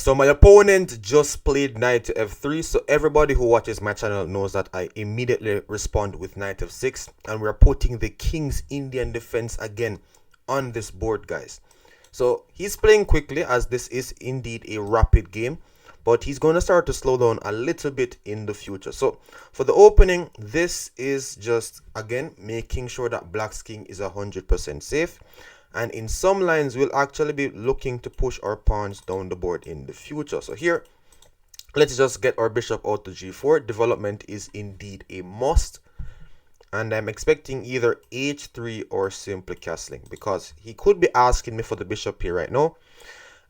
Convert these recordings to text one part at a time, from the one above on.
So my opponent just played knight to f3. So everybody who watches my channel knows that I immediately respond with knight f6. And we're putting the King's Indian defense again on this board, guys. So he's playing quickly, as this is indeed a rapid game. But he's going to start to slow down a little bit in the future. So for the opening, this is just, again, making sure that Black's king is 100% safe. And in some lines, we'll actually be looking to push our pawns down the board in the future. So here, let's just get our bishop out to g4. Development is indeed a must. And I'm expecting either h3 or simply castling, because he could be asking me for the bishop here right now.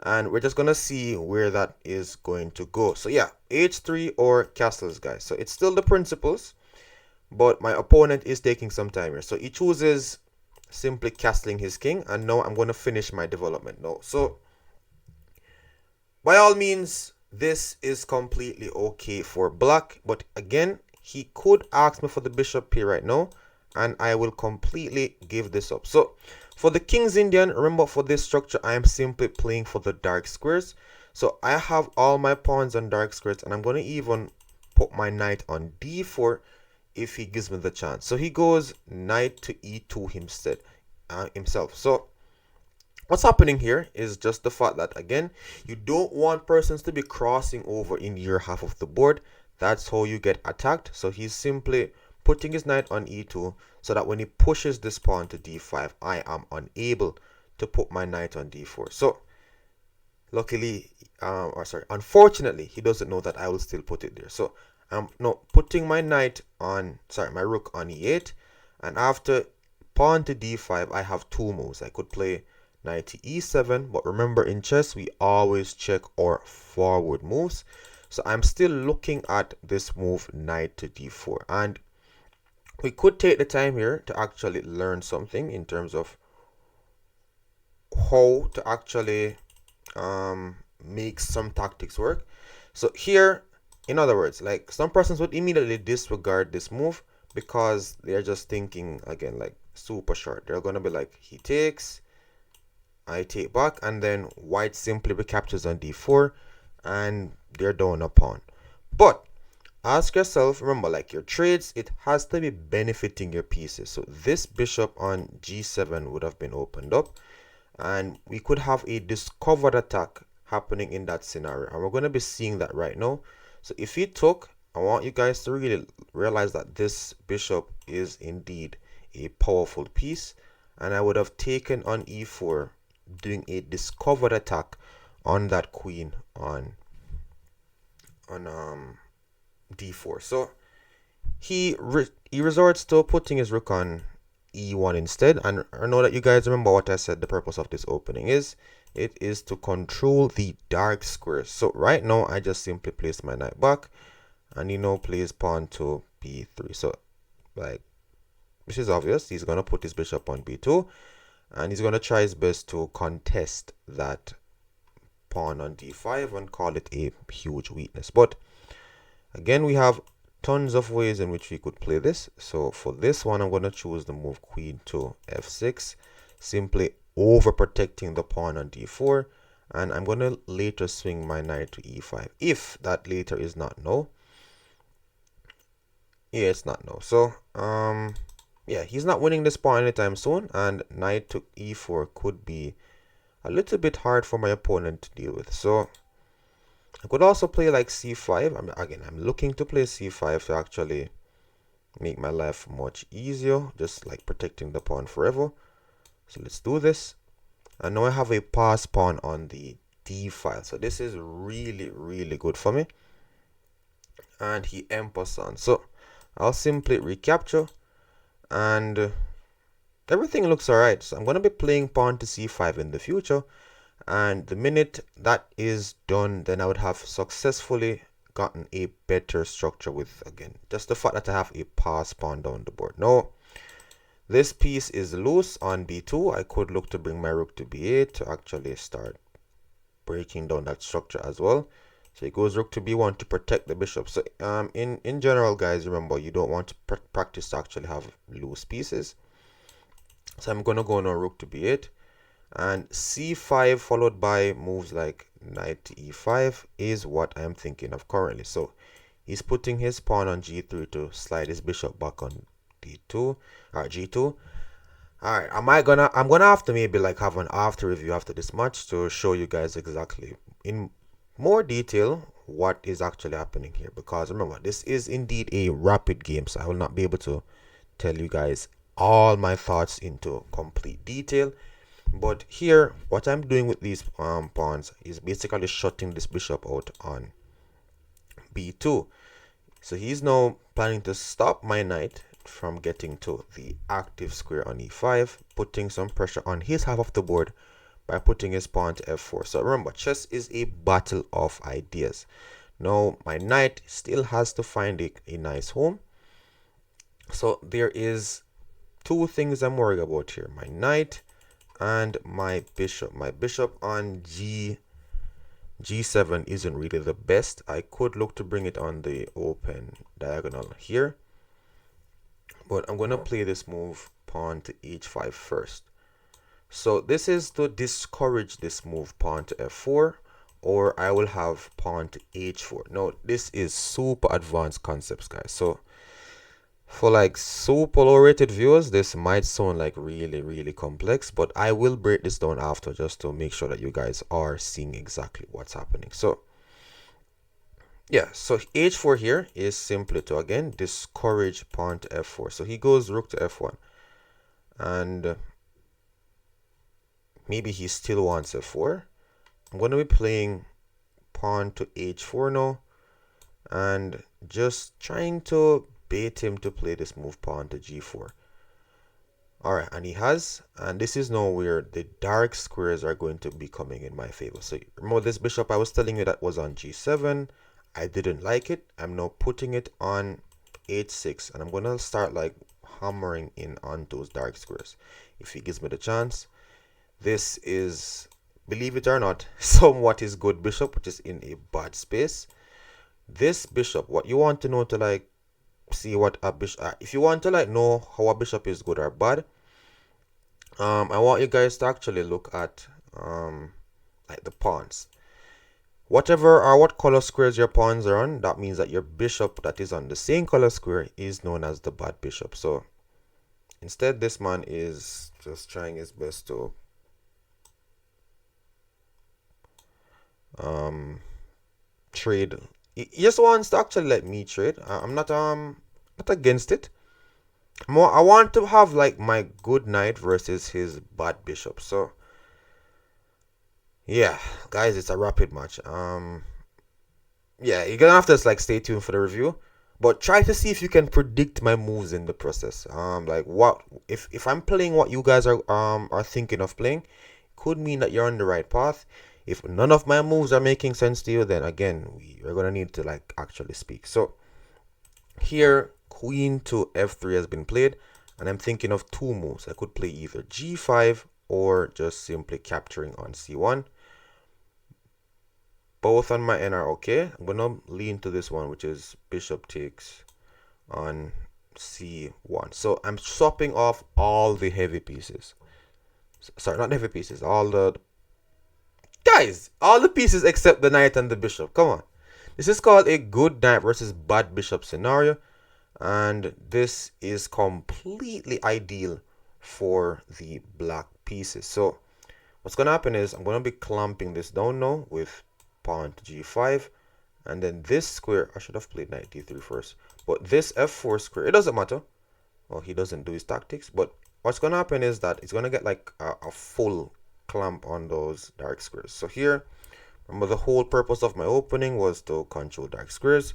And we're just going to see where that is going to go. So yeah, h3 or castles, guys. So it's still the principles, but my opponent is taking some time here. So he chooses simply castling his king, and now I'm going to finish my development now. So by all means, this is completely okay for black, but again, he could ask me for the bishop here right now, and I will completely give this up. So for the King's Indian, remember, for this structure, I am simply playing for the dark squares. So I have all my pawns on dark squares, and I'm going to even put my knight on d4 if he gives me the chance. So he goes knight to e2 himself. So what's happening here is just the fact that, again, you don't want persons to be crossing over in your half of the board. That's how you get attacked. So he's simply putting his knight on e2 so that when he pushes this pawn to d5, I am unable to put my knight on d4. So luckily, unfortunately, he doesn't know that I will still put it there. So I'm now putting my knight on, my rook on e8, and after pawn to d5, I have two moves. I could play knight to e7, but remember, in chess, we always check our forward moves. So I'm still looking at this move, knight to d4, and we could take the time here to actually learn something in terms of how to actually make some tactics work. So here, in other words, like, some persons would immediately disregard this move because they're just thinking, again, like, super short. They're going to be like, he takes, I take back, and then white simply recaptures on d4, and they're down a pawn. But ask yourself, remember, like, your trades, it has to be benefiting your pieces. So this bishop on g7 would have been opened up, and we could have a discovered attack happening in that scenario, and we're going to be seeing that right now. So if he took, I want you guys to really realize that this bishop is indeed a powerful piece, and I would have taken on e4, doing a discovered attack on that queen on d4. So he resorts to putting his rook on e1 instead, and I know that you guys remember what I said the purpose of this opening is. It is to control the dark squares. So right now I just simply place my knight back, and he now plays pawn to b3. So, like, this is obvious. He's going to put his bishop on b2, and he's going to try his best to contest that pawn on d5 and call it a huge weakness. But again, we have tons of ways in which we could play this. So for this one, I'm going to choose the move queen to f6, simply overprotecting the pawn on d4, and I'm going to later swing my knight to e5 if that later is not no. Yeah, it's not no. So yeah, he's not winning this pawn anytime soon, and knight to e4 could be a little bit hard for my opponent to deal with. So I could also play like c5. I'm looking to play c5 to actually make my life much easier, just like protecting the pawn forever. So let's do this. And now I have a pass pawn on the d file. So this is really, really good for me. And he emperors on. So I'll simply recapture, and everything looks alright. So I'm going to be playing pawn to c5 in the future. And the minute that is done, then I would have successfully gotten a better structure with, again, just the fact that I have a pass pawn down the board. Now, this piece is loose on b2. I could look to bring my rook to b8 to actually start breaking down that structure as well. So it goes rook to b1 to protect the bishop. So in general, guys, remember, you don't want to practice to actually have loose pieces. So I'm going to go now rook to b8. And c5 followed by moves like knight to e5 is what I'm thinking of currently. So he's putting his pawn on g3 to slide his bishop back on d2 or g2. All right, I'm gonna have to maybe like have an after review after this match to show you guys exactly in more detail what is actually happening here, because remember, this is indeed a rapid game, so I will not be able to tell you guys all my thoughts into complete detail. But here, what I'm doing with these pawns is basically shutting this bishop out on b2. So he's now planning to stop my knight from getting to the active square on e5, putting some pressure on his half of the board by putting his pawn to f4. So remember, chess is a battle of ideas. Now, my knight still has to find a nice home. So there is two things I'm worried about here. My knight and my bishop. My bishop on g7 isn't really the best. I could look to bring it on the open diagonal here, but I'm going to play this move pawn to h5 first. So this is to discourage this move pawn to f4, or I will have pawn to h4. Now this is super advanced concepts, guys. So for like super low rated viewers, this might sound like really complex, but I will break this down after just to make sure that you guys are seeing exactly what's happening. So yeah, so h4 here is simply to again discourage pawn to f4. So he goes rook to f1, and maybe he still wants f4. I'm going to be playing pawn to h4 now, and just trying to bait him to play this move pawn to g4. Alright, and he has, and this is now where the dark squares are going to be coming in my favor. So remember this bishop I was telling you that was on g7. I didn't like it. I'm now putting it on h6, and I'm going to start like hammering in on those dark squares if he gives me the chance. This is, believe it or not, somewhat his good bishop, which is in a bad space. This bishop, what you want to know to like see what a bishop, if you want to like know how a bishop is good or bad, I want you guys to actually look at like the pawns. Whatever or what color squares your pawns are on, that means that your bishop that is on the same color square is known as the bad bishop. So instead, this man is just trying his best to trade. He just wants to actually let me trade. I'm not against it. More, I want to have like my good knight versus his bad bishop. So yeah, guys, it's a rapid match. Yeah, you're gonna have to like stay tuned for the review, but try to see if you can predict my moves in the process. Like what if I'm playing what you guys are thinking of playing, could mean that you're on the right path. If none of my moves are making sense to you, then again we're gonna need to like actually speak. So here, queen to f3 has been played, and I'm thinking of two moves. I could play either g5 or just simply capturing on c1. Both on my end are okay. I'm gonna lean to this one, which is bishop takes on c1. So I'm swapping off all the heavy pieces. Sorry, not heavy pieces. All the pieces except the knight and the bishop. Come on. This is called a good knight versus bad bishop scenario, and this is completely ideal for the black pieces. So what's gonna happen is I'm gonna be clamping this down now with pawn to g5, and then this square, I should have played knight d3 first, but this f4 square, it doesn't matter. Well, he doesn't do his tactics, but what's gonna happen is that it's gonna get like a full clamp on those dark squares. So here, remember, the whole purpose of my opening was to control dark squares.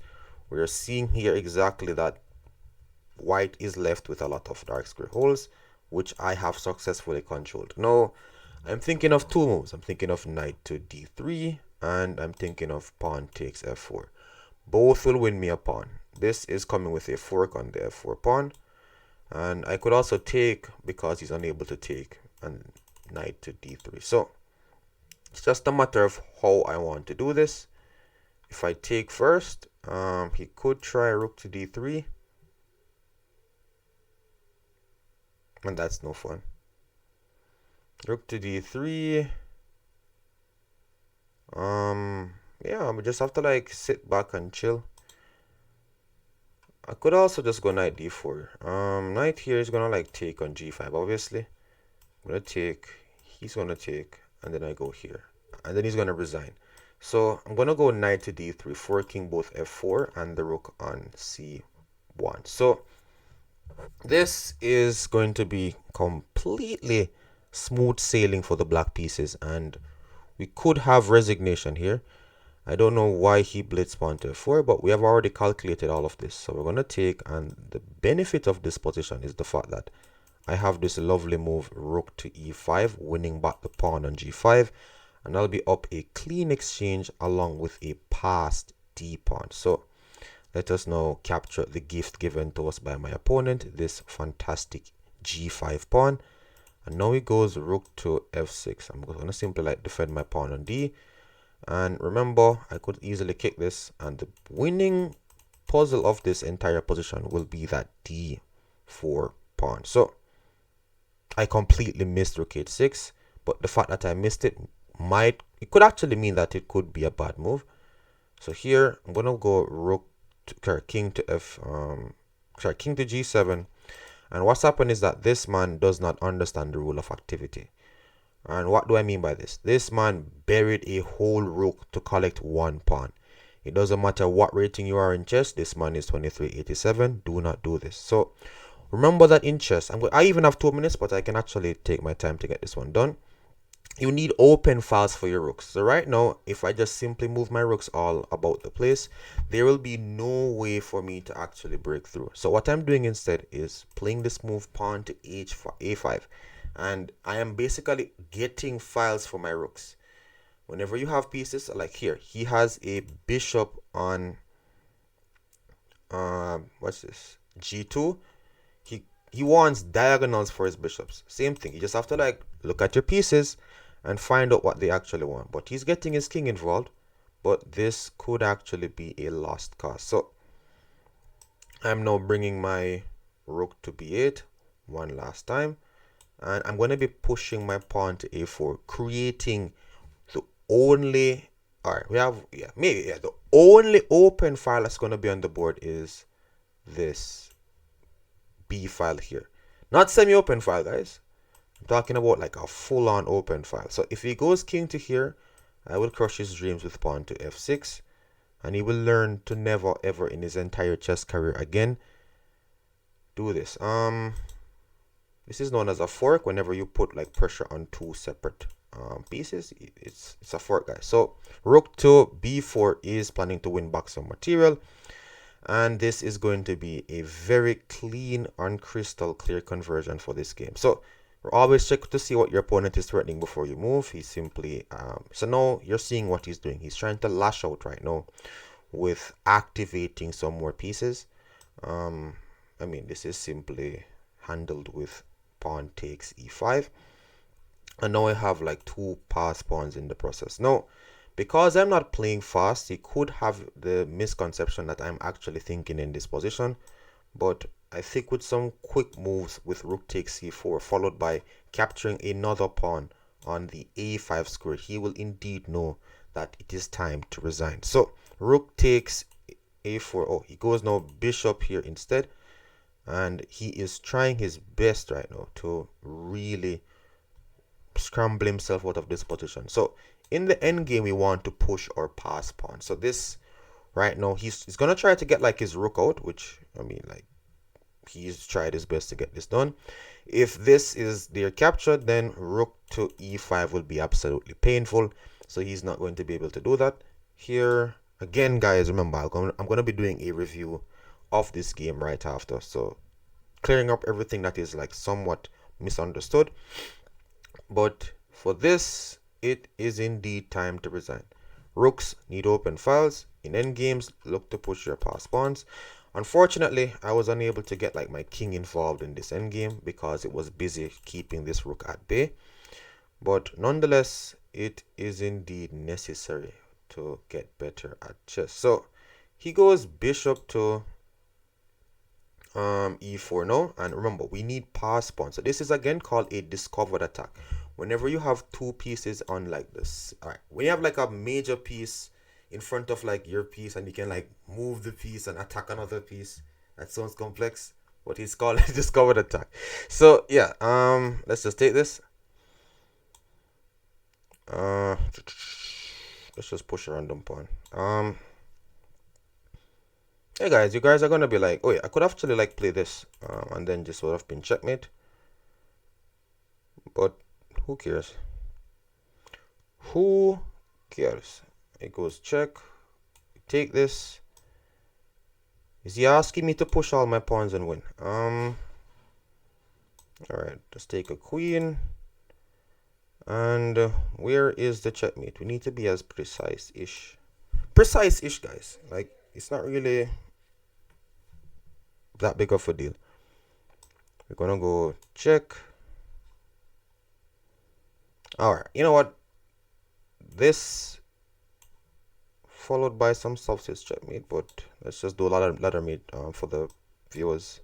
We're seeing here exactly that white is left with a lot of dark square holes, which I have successfully controlled. Now I'm thinking of two moves. I'm thinking of knight to d3, and I'm thinking of pawn takes f4. Both will win me a pawn. This is coming with a fork on the f4 pawn, and I could also take because he's unable to take, and knight to d3. So it's just a matter of how I want to do this. If I take first, he could try rook to d3, and that's no fun. Rook to d3. Yeah, we just have to like sit back and chill. I could also just go knight d4. Knight here is gonna like take on g5, obviously. I'm gonna take, he's gonna take, and then I go here. And then he's gonna resign. So I'm gonna go knight to d3, forking both f4 and the rook on c1. So this is going to be completely smooth sailing for the black pieces, and we could have resignation here. I don't know why he blitzed pawn to f4, but we have already calculated all of this. So we're going to take, and the benefit of this position is the fact that I have this lovely move, rook to e5, winning back the pawn on g5, and I'll be up a clean exchange along with a passed d pawn. So let us now capture the gift given to us by my opponent, this fantastic g5 pawn. And now he goes rook to f6. I'm going to simply like defend my pawn on d. And remember, I could easily kick this, and the winning puzzle of this entire position will be that d4 pawn. So I completely missed rook h6, but the fact that I missed it could actually mean that it could be a bad move. So here I'm gonna go king to king to g7, and what's happened is that this man does not understand the rule of activity. And what do I mean by this? This man buried a whole rook to collect one pawn. It doesn't matter what rating you are in chess. This man is 2387. Do not do this. So remember that in chess, I even have 2 minutes, but I can actually take my time to get this one done. You need open files for your rooks. So right now, if I just simply move my rooks all about the place, there will be no way for me to actually break through. So what I'm doing instead is playing this move pawn to a5. And I am basically getting files for my rooks. Whenever you have pieces, like here, he has a bishop on, what's this, g2. He wants diagonals for his bishops. Same thing, you just have to like look at your pieces and find out what they actually want. But he's getting his king involved, but this could actually be a lost cause. So I'm now bringing my rook to b8 one last time, and I'm going to be pushing my pawn to a4, creating the only, all right, we have, the only open file that's going to be on the board is this b file here. Not semi-open file, guys. I'm talking about like a full-on open file. So if he goes king to here, I will crush his dreams with pawn to f6, and he will learn to never ever in his entire chess career again do this. This is known as a fork. Whenever you put like pressure on two separate pieces, it's a fork, guys. So rook to b4 is planning to win back some material, and this is going to be a very clean and crystal clear conversion for this game. So always check to see what your opponent is threatening before you move. He's simply so now you're seeing what he's doing. He's trying to lash out right now with activating some more pieces. I mean, this is simply handled with pawn takes e5, and now I have like two pass pawns in the process. Now, because I'm not playing fast, he could have the misconception that I'm actually thinking in this position, but I think with some quick moves with rook takes c4 followed by capturing another pawn on the a5 square, he will indeed know that it is time to resign. So rook takes a4. Oh, he goes now bishop here instead, and he is trying his best right now to really scramble himself out of this position. So in the end game, we want to push or pass pawn. So this right now, he's gonna try to get like his rook out, which I mean, like, he's tried his best to get this done. If this is their capture, then rook to e5 will be absolutely painful, so he's not going to be able to do that here. Again, guys, remember, I'm going to be doing a review of this game right after, so clearing up everything that is like somewhat misunderstood. But for this, it is indeed time to resign. Rooks need open files. In endgames, look to push your pass pawns. Unfortunately, I was unable to get like my king involved in this endgame because it was busy keeping this rook at bay. But nonetheless, it is indeed necessary to get better at chess. So he goes bishop to e4 now, and remember, we need pass pawn. So this is again called a discovered attack. whenever you have two pieces on like this, all right, when you have like a major piece in front of like your piece and you can like move the piece and attack another piece, that sounds complex, but it's called discovered attack. So yeah, let's just take this. Let's just push a random pawn. Hey guys, you guys are gonna be like, oh yeah, I could actually like play this, and then just would have been checkmate. But who cares? Who cares? It goes check. Take this. Is he asking me to push all my pawns and win? Alright, let's take a queen. And where is the checkmate? We need to be as precise-ish. Precise-ish, guys. Like, it's not really that big of a deal. We're gonna go check. Alright, you know what? This followed by some subsets checkmate, but let's just do a ladder mate for the viewers.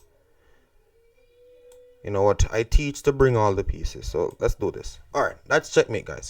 You know what? I teach to bring all the pieces, so let's do this. Alright, that's checkmate, guys.